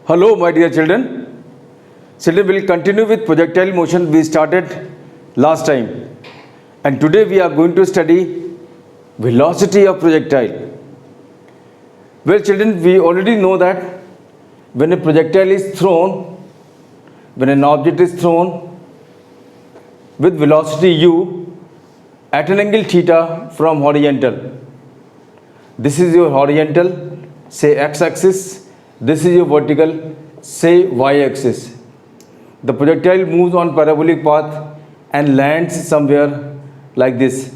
Hello, my dear children. Children, will continue with projectile motion we started last time. And today we are going to study velocity of projectile. Well, children, we already know that when a projectile is thrown, when an object is thrown with velocity u at an angle theta from horizontal. This is your horizontal, say x-axis. This is your vertical, say y-axis. The projectile moves on parabolic path and lands somewhere like this.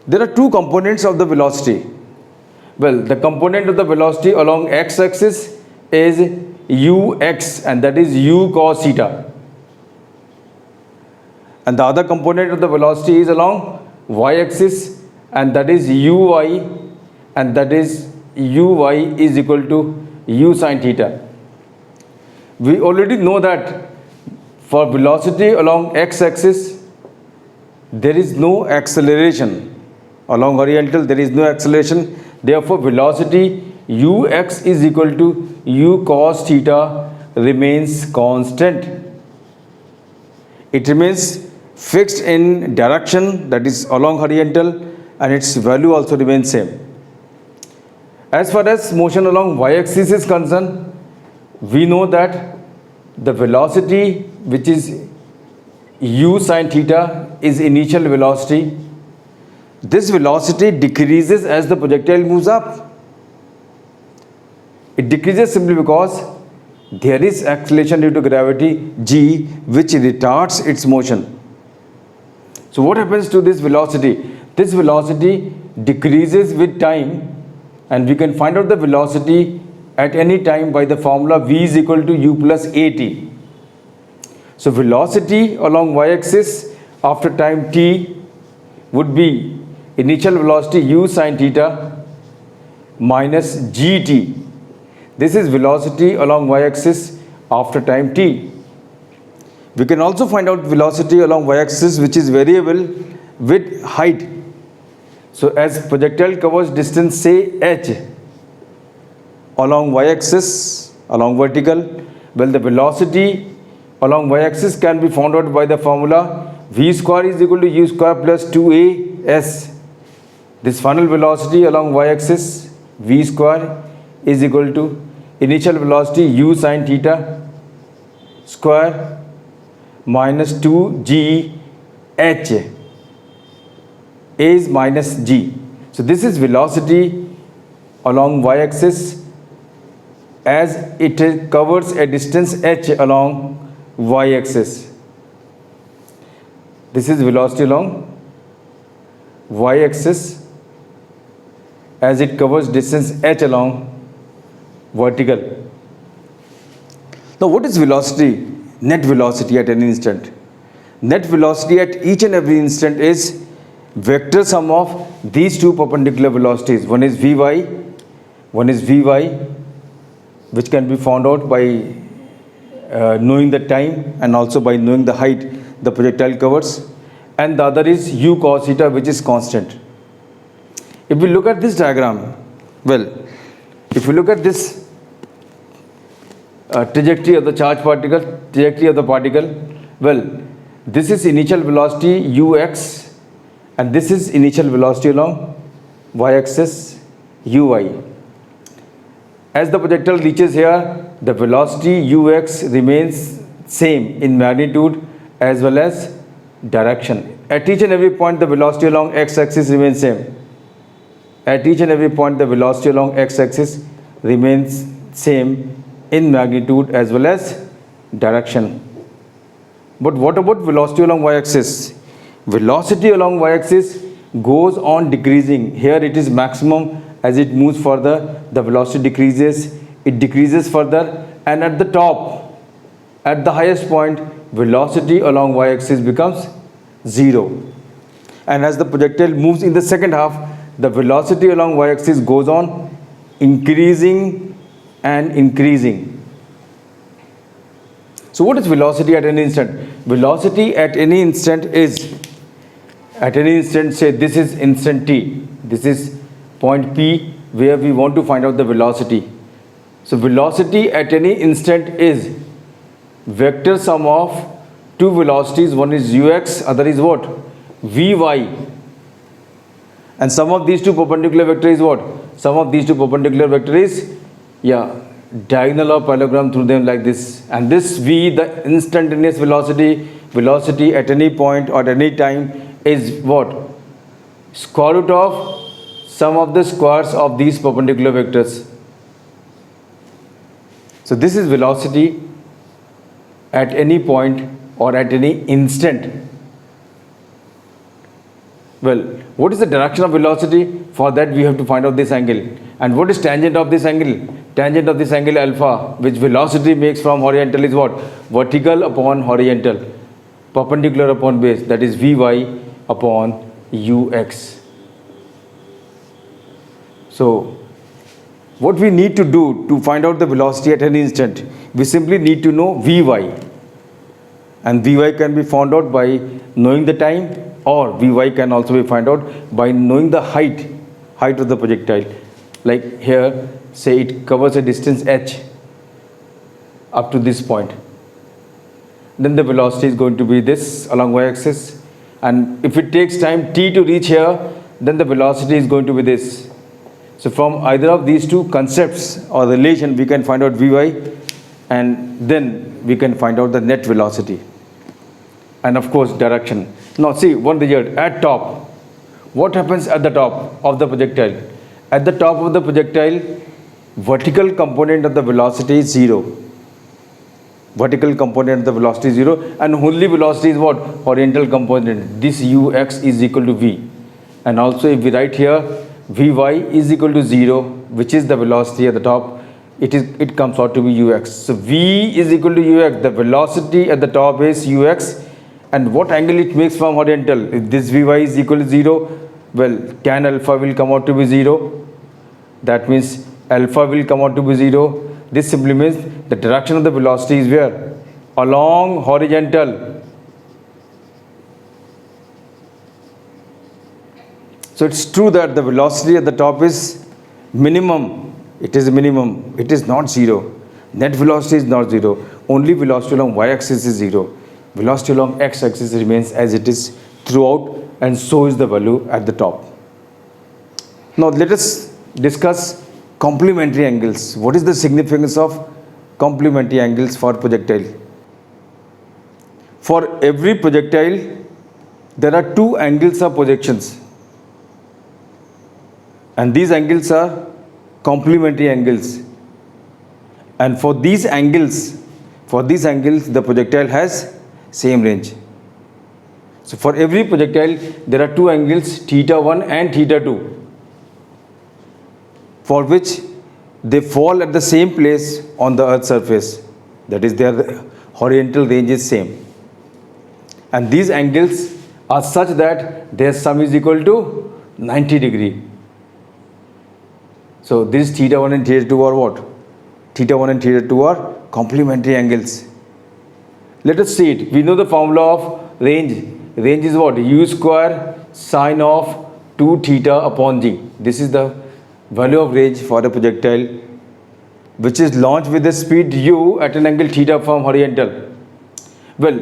There are two components of the velocity. Well, the component of the velocity along x-axis is ux, and that is u cos theta. And the other component of the velocity is along y-axis, and that is uy, and that is uy is equal to u sin theta. We already know that for velocity along x-axis, there is no acceleration. Along horizontal, there is no acceleration. Therefore, velocity ux is equal to u cos theta remains constant. It remains fixed in direction, that is along horizontal, and its value also remains same. As far as motion along y-axis is concerned, we know that the velocity which is u sin theta is initial velocity. This velocity decreases as the projectile moves up. It decreases simply because there is acceleration due to gravity g, which retards its motion. So what happens to this velocity? This velocity decreases with time, and we can find out the velocity at any time by the formula v is equal to u plus at. So velocity along y-axis after time t would be initial velocity u sin theta minus gt. This is velocity along y-axis after time t. We can also find out velocity along y-axis which is variable with height. So as projectile covers distance, say h, along y-axis, along vertical, well, the velocity along y-axis can be found out by the formula v square is equal to u square plus 2as. This final velocity along y-axis, v square, is equal to initial velocity u sin theta square minus 2g h. A is minus g. So this is velocity along y-axis as it covers a distance h along y-axis. This is velocity along y-axis as it covers distance h along vertical. Now what is velocity? Net velocity at any instant. Net velocity at each and every instant is vector sum of these two perpendicular velocities. One is vy, which can be found out by knowing the time and also by knowing the height the projectile covers, and the other is u cos theta, which is constant. If we look at this diagram, well, if we look at this trajectory of the charged particle, trajectory of the particle, well, this is initial velocity ux, and this is initial velocity along y-axis uy. As the projectile reaches here, the velocity ux remains same in magnitude as well as direction. At each and every point, the velocity along x-axis remains same. At each and every point, the velocity along x-axis remains same in magnitude as well as direction. But what about velocity along y-axis? Velocity along y-axis goes on decreasing. Here it is maximum. As it moves further, the velocity decreases. It decreases further, and at the top, at the highest point, velocity along y-axis becomes 0. And as the projectile moves in the second half, the velocity along y-axis goes on increasing and increasing. So what is velocity at any instant? Velocity at any instant is, at any instant, say this is instant t, this is point P where we want to find out the velocity. So velocity at any instant is vector sum of two velocities. One is ux, other is what? Vy. And sum of these two perpendicular vector is what? Sum of these two perpendicular vector is, diagonal or parallelogram through them like this. And this v, the instantaneous velocity at any point or at any time is what? Square root of sum of the squares of these perpendicular vectors. So this is velocity at any point or at any instant. Well, what is the direction of velocity? For that we have to find out this angle. And what is tangent of this angle? Tangent of this angle alpha, which velocity makes from horizontal, is what? Vertical upon horizontal, perpendicular upon base, that is Vy upon Ux. So what we need to do to find out the velocity at any instant, we simply need to know Vy. And Vy can be found out by knowing the time, or Vy can also be found out by knowing the height of the projectile. Like here, say it covers a distance h up to this point. Then the velocity is going to be this along y-axis. And if it takes time t to reach here, then the velocity is going to be this. So from either of these two concepts or relation, we can find out Vy, and then we can find out the net velocity. And of course, direction. Now see, one result at top. What happens at the top of the projectile? At the top of the projectile, vertical component of the velocity is 0. Vertical component of the velocity is 0, and only velocity is what? Horizontal component. This ux is equal to v. And also if we write here, Vy is equal to 0, which is the velocity at the top, it comes out to be ux. So v is equal to ux. The velocity at the top is ux. And what angle it makes from horizontal? If this Vy is equal to 0, well, tan alpha will come out to be 0. That means alpha will come out to be 0. This simply means the direction of the velocity is where? Along horizontal. So it's true that the velocity at the top is minimum. It is minimum. It is not 0. Net velocity is not 0. Only velocity along y-axis is 0. Velocity along x-axis remains as it is throughout, and so is the value at the top. Now let us discuss complementary angles. What is the significance of complementary angles for projectile? For every projectile, there are two angles of projections, and these angles are complementary angles. And for these angles, the projectile has same range. So for every projectile, there are two angles, theta 1 and theta 2, for which they fall at the same place on the earth's surface. That is, their horizontal range is same. And these angles are such that their sum is equal to 90 degree. So this theta 1 and theta 2 are what? Theta 1 and theta 2 are complementary angles. Let us see it. We know the formula of range. Range is what? U square sine of 2 theta upon g. This is the value of range for a projectile which is launched with the speed u at an angle theta from horizontal. Well,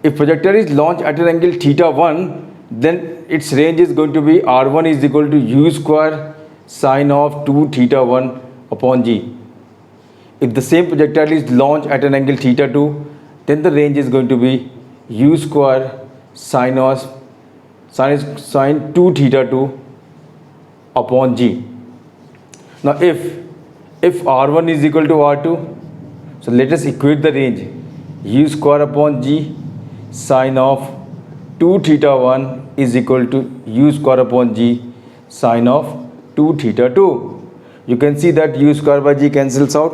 if projectile is launched at an angle theta 1, then its range is going to be r1 is equal to u square sine of 2 theta 1 upon g. If the same projectile is launched at an angle theta 2, then the range is going to be u square sine 2 theta 2 upon g. Now if r1 is equal to r2, so let us equate the range. U square upon g sine of 2 theta 1 is equal to u square upon g sine of 2 theta 2. You can see that u square by g cancels out.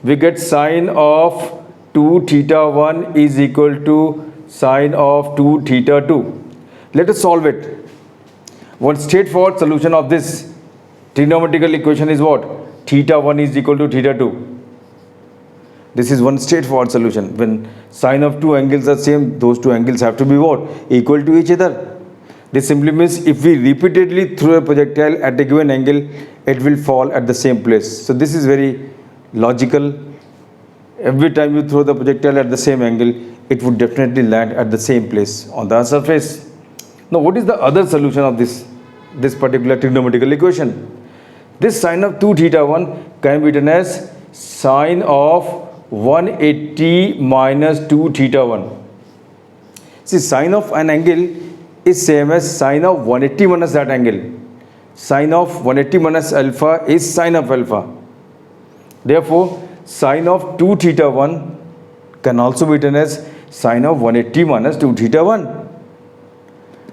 We get sine of 2 theta 1 is equal to sine of 2 theta 2. Let us solve it. One straightforward solution of this trigonometrical equation is what? Theta 1 is equal to theta 2. This is one straightforward solution. When sine of two angles are same, those two angles have to be what? Equal to each other. This simply means if we repeatedly throw a projectile at a given angle, it will fall at the same place. So this is very logical. Every time you throw the projectile at the same angle, it would definitely land at the same place on the surface. Now, what is the other solution of this particular trigonometrical equation? This sine of 2 theta 1 can be written as sine of 180 minus 2 theta 1. See, sine of an angle is same as sine of 180 minus that angle. Sine of 180 minus alpha is sine of alpha. Therefore, sine of 2 theta 1 can also be written as sine of 180 minus 2 theta 1.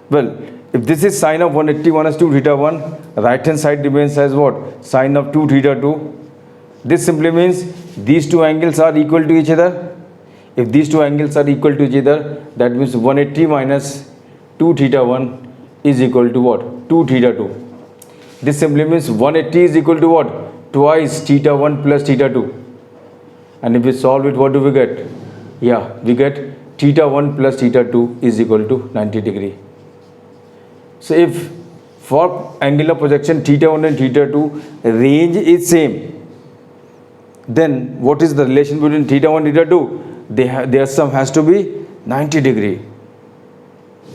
Well, if this is sine of 180 minus 2 theta 1, right hand side remains as what? Sine of 2 theta 2. This simply means these two angles are equal to each other. If these two angles are equal to each other, that means 180 minus 2 theta 1 is equal to what? 2 theta 2. This simply means 180 is equal to what? Twice theta 1 plus theta 2. And if we solve it, what do we get? Yeah, we get theta 1 plus theta 2 is equal to 90 degree. So if for angular projection theta 1 and theta 2 range is same, then what is the relation between theta 1 and theta 2? Their sum has to be 90 degree.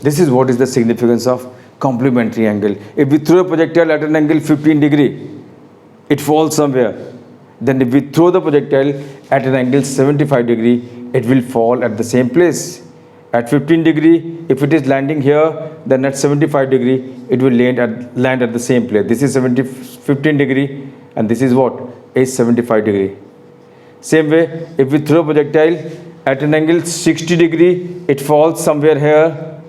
This is what is the significance of complementary angle. If we throw a projectile at an angle 15 degree, it falls somewhere. Then if we throw the projectile at an angle 75 degree, it will fall at the same place. At 15 degree, if it is landing here, then at 75 degree, it will land at the same place. This is 15 degree and this is what? Is 75 degree. Same way, if we throw a projectile at an angle 60 degree, it falls somewhere here.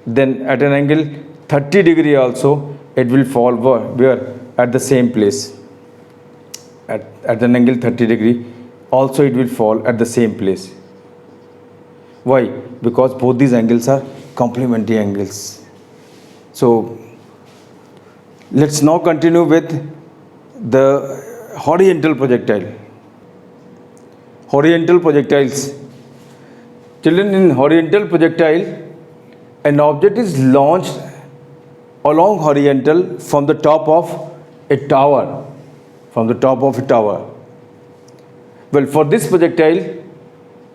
Then at an angle 30 degree also, it will fall where? At the same place. At an angle 30 degree, also it will fall at the same place. Why? Because both these angles are complementary angles. So, let's now continue with the horizontal projectile. Horizontal projectiles. Children, in horizontal projectile, an object is launched along horizontal from the top of a tower. From the top of a tower. Well, for this projectile,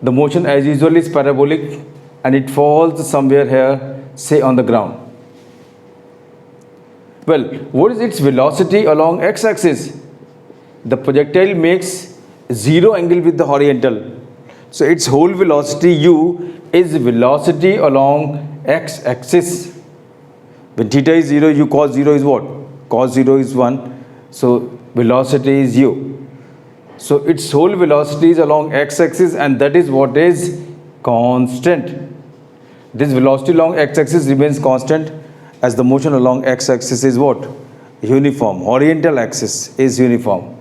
the motion as usual is parabolic and it falls somewhere here, say on the ground. Well, what is its velocity along x-axis? The projectile makes zero angle with the horizontal. So its whole velocity u is velocity along x-axis. When theta is 0, u cos 0 is what? Cos 0 is 1. So velocity is u. So its whole velocity is along x-axis and that is what is constant. This velocity along x-axis remains constant as the motion along x-axis is what? Uniform. Horizontal axis is uniform.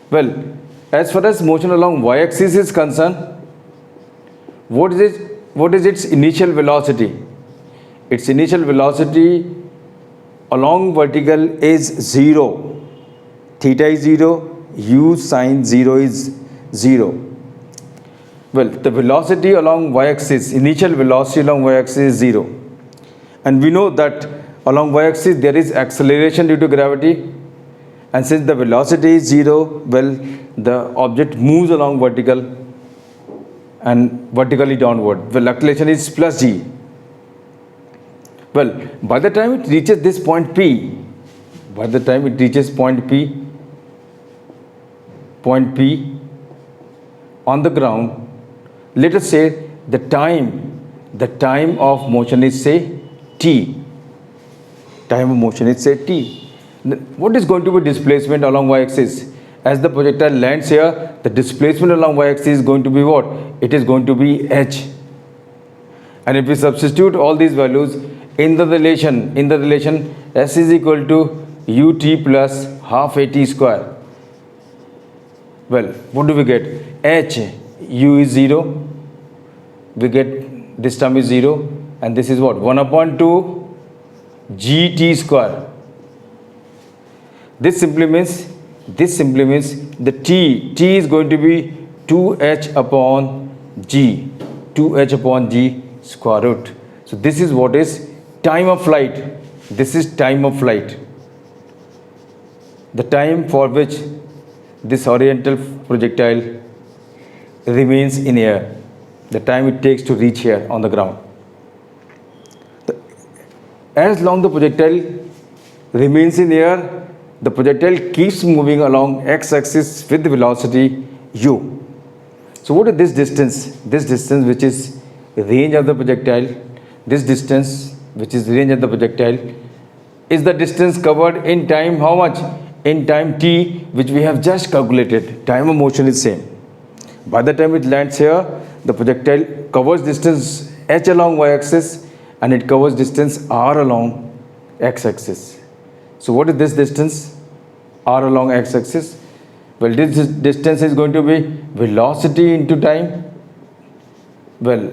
Well, as far as motion along y-axis is concerned, what is its initial velocity? Its initial velocity along vertical is 0. Theta is 0. U sine 0 is 0. Well, the velocity along y-axis, initial velocity along y-axis is 0. And we know that along y-axis there is acceleration due to gravity. And since the velocity is 0, well, the object moves along vertical and vertically downward. Well, acceleration is plus g. Well, by the time it reaches this point P, point P on the ground, let us say the time of motion is say t. Time of motion is say t. What is going to be displacement along y-axis? As the projectile lands here, the displacement along y-axis is going to be what? It is going to be h. And if we substitute all these values in the relation s is equal to ut plus half at square. Well, what do we get? H, u is 0. We get this term is 0. And this is what? 1 upon 2 gt square. This simply means the t is going to be 2h upon g. 2h upon g square root. So this is what is time of flight. This is time of flight. The time for which this horizontal projectile remains in air, the time it takes to reach here on the ground. As long the projectile remains in air, the projectile keeps moving along x-axis with the velocity u. So what is this distance? This distance, which is range of the projectile, this distance which is range of the projectile is the distance covered in time. How much? In time t, which we have just calculated. Time of motion is same. By the time it lands here, the projectile covers distance h along y-axis and it covers distance r along x-axis. So what is this distance? R along x-axis. Well, this distance is going to be velocity into time. Well,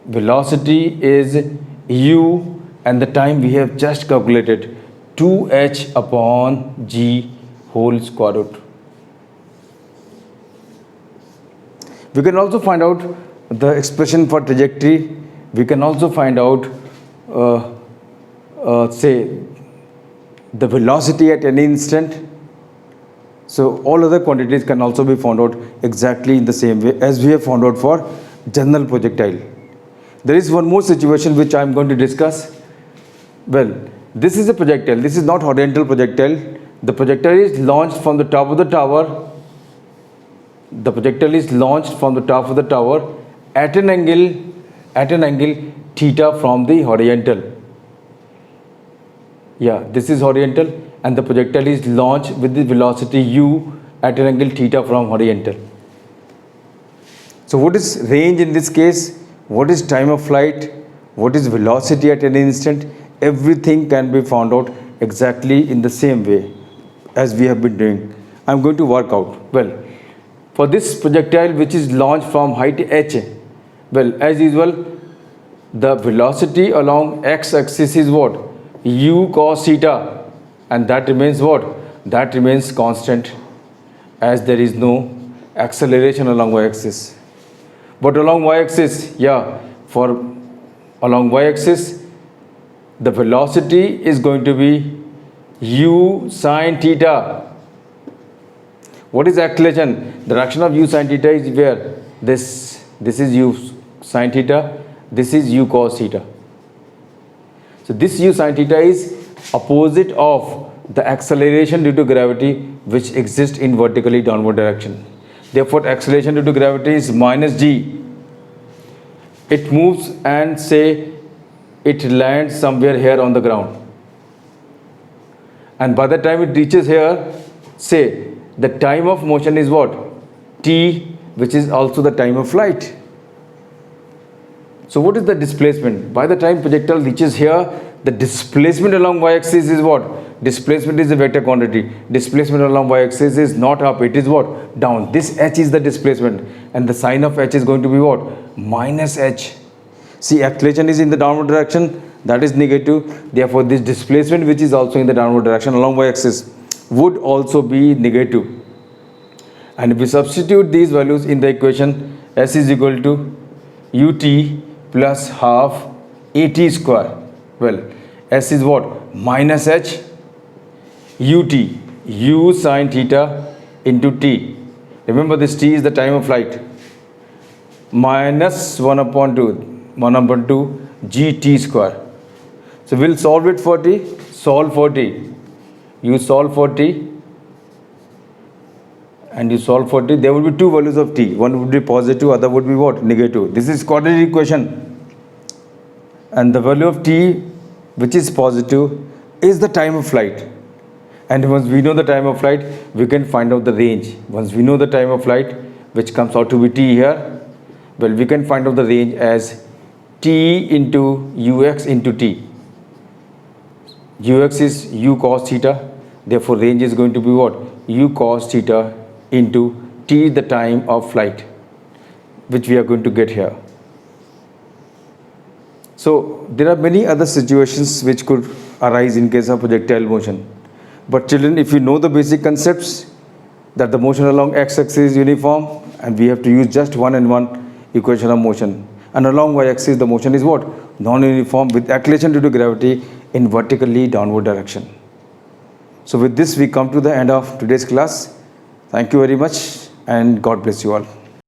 velocity is u and the time we have just calculated 2h upon g whole square root. We can also find out the expression for trajectory. We can also find out say the velocity at any instant. So all other quantities can also be found out exactly in the same way as we have found out for general projectile. There is one more situation which I am going to discuss. Well, this is a projectile. This is not horizontal projectile. The projectile is launched from the top of the tower. The projectile is launched from the top of the tower at an angle theta from the horizontal. Yeah, this is horizontal and the projectile is launched with the velocity u at an angle theta from horizontal. So what is range in this case? What is time of flight? What is velocity at any instant? Everything can be found out exactly in the same way as we have been doing. I am going to work out. Well, for this projectile which is launched from height h, well, as usual, the velocity along x-axis is what? U cos theta, and that remains what? That remains constant as there is no acceleration along y-axis. But along y-axis, yeah, for along y-axis, the velocity is going to be u sine theta. What is acceleration? The direction of u sine theta is where? This is u sine theta, this is u cos theta. So this u sine theta is opposite of the acceleration due to gravity which exists in vertically downward direction. Therefore, acceleration due to gravity is minus g. It moves and say it lands somewhere here on the ground. And by the time it reaches here, say the time of motion is what? T, which is also the time of flight. So what is the displacement? By the time projectile reaches here, the displacement along y-axis is what? Displacement is a vector quantity. Displacement along y-axis is not up, it is what? Down. This h is the displacement and the sign of h is going to be what? Minus h. See, acceleration is in the downward direction, that is negative. Therefore, this displacement which is also in the downward direction along y-axis would also be negative. And if we substitute these values in the equation, s is equal to ut plus half at square. Well, s is what? Minus h ut, u sine theta into t. Remember, this t is the time of flight. Minus 1 upon 2 gt square. So we'll solve it for t. Solve for t. You solve for t and you solve for t. There will be two values of t. One would be positive, other would be what? Negative. This is quadratic equation. And the value of t which is positive is the time of flight. And once we know the time of flight, we can find out the range. Once we know the time of flight, which comes out to be t here, well, we can find out the range as t into ux into t. Ux is u cos theta. Therefore, range is going to be what? U cos theta into t, the time of flight, which we are going to get here. So there are many other situations which could arise in case of projectile motion. But children, if you know the basic concepts, that the motion along x-axis is uniform and we have to use just one and one equation of motion. And along y-axis the motion is what? Non-uniform with acceleration due to gravity in vertically downward direction. So with this we come to the end of today's class. Thank you very much and God bless you all.